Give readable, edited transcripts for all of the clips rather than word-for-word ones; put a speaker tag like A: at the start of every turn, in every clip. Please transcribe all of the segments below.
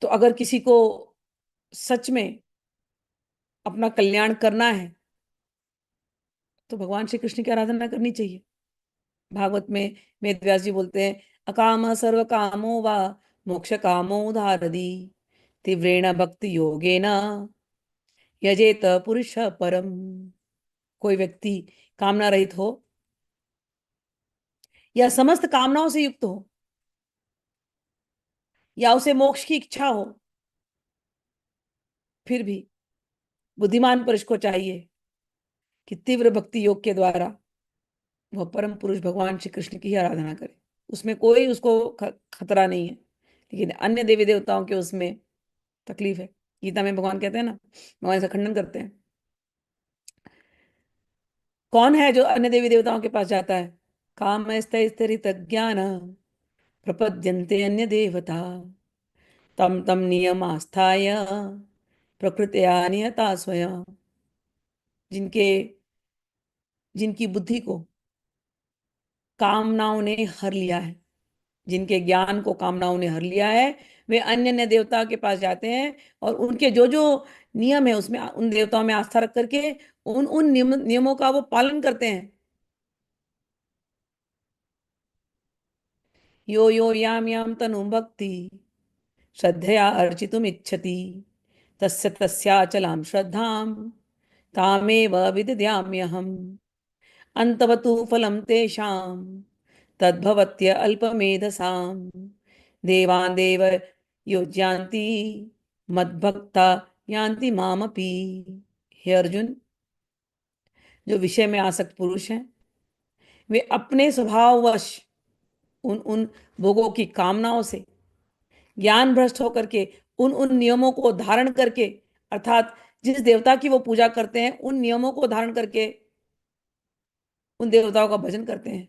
A: तो अगर किसी को सच में अपना कल्याण करना है तो भगवान श्री कृष्ण की आराधना करनी चाहिए। भागवत में वेद व्यास जी बोलते हैं, अकाम सर्व कामो वा मोक्ष कामो धारदी तीव्रेण भक्ति योगेन यजेत पुरुष परम। कोई व्यक्ति कामना रहित हो या समस्त कामनाओं से युक्त हो या उसे मोक्ष की इच्छा हो, फिर भी बुद्धिमान पुरुष को चाहिए कि तीव्र भक्ति योग के द्वारा वह परम पुरुष भगवान श्री कृष्ण की ही आराधना करे। उसमें कोई उसको खतरा नहीं है, लेकिन अन्य देवी देवताओं के उसमें तकलीफ है। गीता में भगवान कहते हैं ना, भगवान इसका खंडन करते हैं। कौन है जो अन्य देवी देवताओं के पास जाता है? काम स्थित ज्ञान प्रपद्यन्ते अन्य देवता तम तम नियम आस्थाय प्रकृत्या नियता स्वयं। जिनके जिनकी बुद्धि को कामनाओं ने हर लिया है, जिनके ज्ञान को कामनाओं ने हर लिया है, वे अन्य अन्य देवता के पास जाते हैं और उनके जो जो नियम है उसमें उन देवताओं में आस्था रख करके उन उन नियमों का वो पालन करते हैं। यो यो याम याम तनु भक्ति श्रद्धया अर्चितुम इच्छति तस्य तस्याचलां श्रद्धाम तामेव विदद्याम्यहम् अंतवतु फलं तेषां तद्भवत्य अल्पमेधसां देवान् देव योज्यान्ति मद्भक्ता यान्ति मामपि। हे अर्जुन, जो विषय में आसक्त पुरुष हैं वे अपने स्वभाववश उन उन भोगों की कामनाओं से ज्ञान भ्रष्ट होकर के उन उन नियमों को धारण करके, अर्थात जिस देवता की वो पूजा करते हैं उन नियमों को धारण करके उन देवताओं का भजन करते हैं।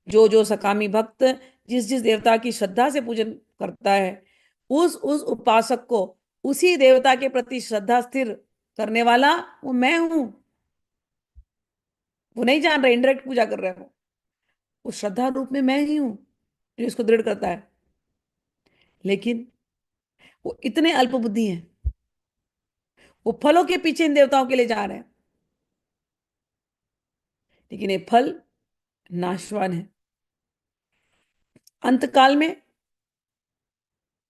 A: जो जो सकामी भक्त जिस जिस देवता की श्रद्धा से पूजन करता है, उस उपासक को उसी देवता के प्रति श्रद्धा स्थिर करने वाला वो मैं हूं। वो नहीं जान रहे, इनडायरेक्ट पूजा कर रहे हो, वो श्रद्धा रूप में मैं ही हूं जो इसको दृढ़ करता है। लेकिन वो इतने अल्प बुद्धि हैं, वो फलों के पीछे इन देवताओं के लिए जा रहे हैं, लेकिन ये फल नाशवान है। अंतकाल में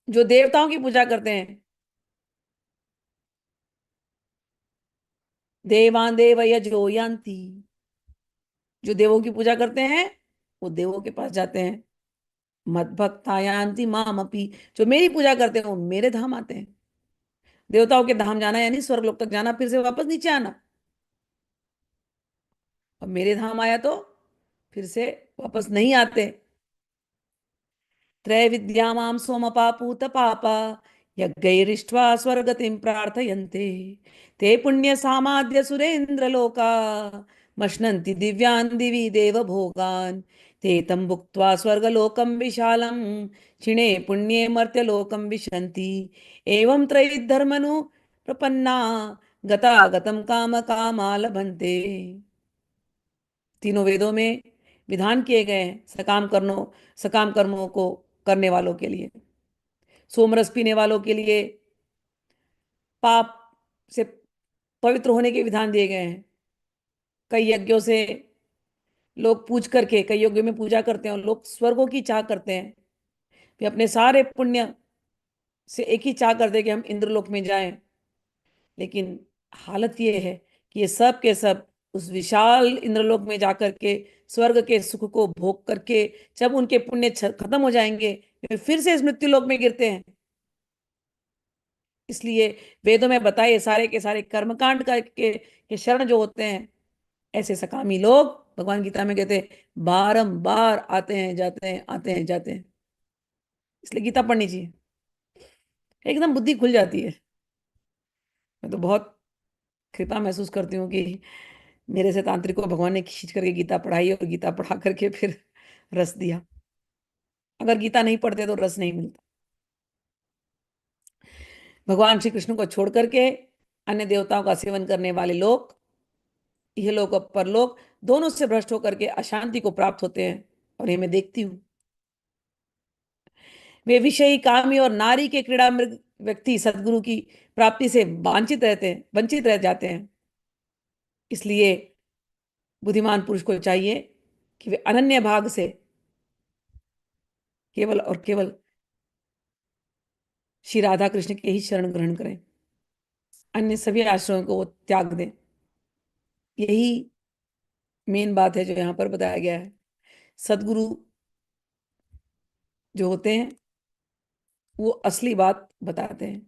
A: जो देवताओं की पूजा करते हैं, देवान देव यजो यान्ति, जो देवों की पूजा करते हैं वो देवों के पास जाते हैं। मद भक्तायांति माम अपी, जो मेरी पूजा करते हैं वो मेरे धाम आते हैं। देवताओं के धाम जाना यानी स्वर्ग लोक तक जाना, फिर से वापस नीचे आना। और मेरे धाम आया तो फिर से वापस नहीं आते। त्रय विद्यामाम सोमपापूत पापा यज्ञैरिष्ट्वा स्वर्गतिं प्रार्थयन्ते ते पुण्य सामाद्य सुरेंद्र लोका मश्नन्ति दिव्यान् दिवि देव भोगान् ते तं भुक्त्वा स्वर्गलोकं विशालं क्षिणे पुण्ये मर्त्यलोकं विशन्ति एवं त्रयीधर्मनु प्रपन्ना गतागतं काम कामा लभन्ते। तीनों वेदों में विधान किए गए हैं सकाम कर्मों को करने वालों के लिए। सोमरस पीने वालों के लिए पाप से पवित्र होने के विधान दिए गए हैं। कई यज्ञों से लोग पूज करके, कई यज्ञों में पूजा करते हैं और लोग स्वर्गों की चाह करते हैं। वे अपने सारे पुण्य से एक ही चाह करते हैं कि हम इंद्रलोक में जाएं। लेकिन हालत ये है कि ये सब के सब उस विशाल इंद्रलोक में जाकर के स्वर्ग के सुख को भोग करके जब उनके पुण्य खत्म हो जाएंगे, वे फिर से इस मृत्यु लोक में गिरते हैं। इसलिए वेदों में बताए सारे के सारे कर्मकांड के शरण जो होते हैं, ऐसे सकामी लोग भगवान गीता में कहते हैं बारंबार आते हैं जाते हैं आते हैं जाते हैं। इसलिए गीता पढ़नी चाहिए, एकदम बुद्धि खुल जाती है। मैं तो बहुत कृपा महसूस करती हूँ कि मेरे से तांत्रिक को भगवान ने खींच करके गीता पढ़ाई और गीता पढ़ा करके फिर रस दिया। अगर गीता नहीं पढ़ते तो रस नहीं मिलता। भगवान श्री कृष्ण को छोड़ करके अन्य देवताओं का सेवन करने वाले लोग यह लोग और परलोक दोनों से भ्रष्ट होकर के अशांति को प्राप्त होते हैं। और ये मैं देखती हूँ। वे विषयी, कामी और नारी के क्रीड़ा मृग व्यक्ति सदगुरु की प्राप्ति से वंचित रह जाते हैं। इसलिए बुद्धिमान पुरुष को चाहिए कि वे अनन्य भाग से केवल और केवल श्री राधा कृष्ण के ही शरण ग्रहण करें, अन्य सभी आश्रमों को वो त्याग दें। यही मेन बात है जो यहाँ पर बताया गया है। सदगुरु जो होते हैं वो असली बात बताते हैं।